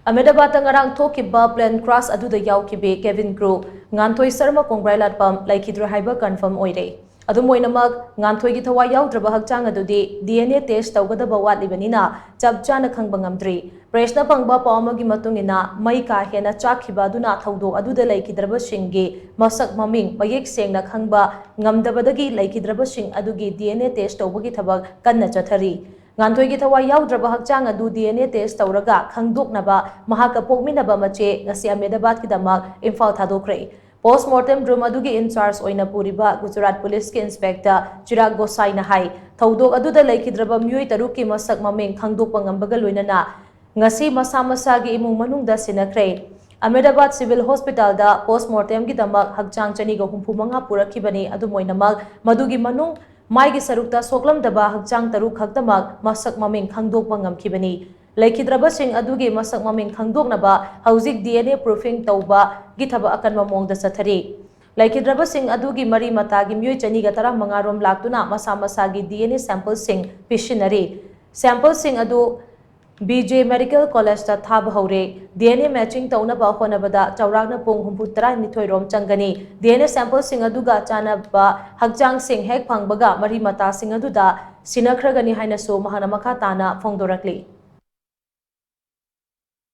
Ahmedabad ngarang thokiba plane crash aduda yaukibe Kevin Crew NGANTHOI SHARMA KONGBRAILATPAM LEIKHIDRE HAIBA confirm oire adumoinamak NGANTHOI gi thawai yaudraba hakchang adudi DNA test tawgadaba watlibanina chapchana khangba ngamdri preshna pangba pawmagi matungina mai ka hena chakhiba aduna thawdo aduda leikidraba singgi masak maming mayek sengna khangba ngamdabadagi leikidraba sing adugi DNA test tawbagi thabak kanna chathari NGANTHOI gi thawai yaudraba hakchang adu DNA test tawraga Khangdoknaba Mahak Pokminnaba Mache Ahmedabad ki damak Imphal TOUKHRE postmortem room adugi in charge oina puriba Gujarat Police ki inspector Chirag Gosai na hai thaudok aduda leikidraba myoi taruk ki masak maming khangdokpa ngambaga loinana ngasi masa masa gi imung manungda sinakhre Ahmedabad Civil Hospital da postmortem gi damak hakchang chani ga humpu manga purakhibani adu moinamak madugi manung Maigi sarukta soklam daba hakchang taruk khakdamak masak maming khangdokpa ngamkhibani leikidraba sing adugi masak maming khangdoknaba hauzik DNA proofing tauba gi thaba akan mamongda sathari leikidraba sing adugi mari mata gi myoi chani ga tara mangarom laktuna masa masa gi DNA sample sing pishinari sample sing adu BJ Medical College ta thab haure DNA matching tauna ba honabada chawragna pong humputara nithoi rom changani DNA sample sing aduga chana ba hakchang sing hek phangbaga mari mata sing aduda sinakhra gani haina so mahana makha tana phongdorakli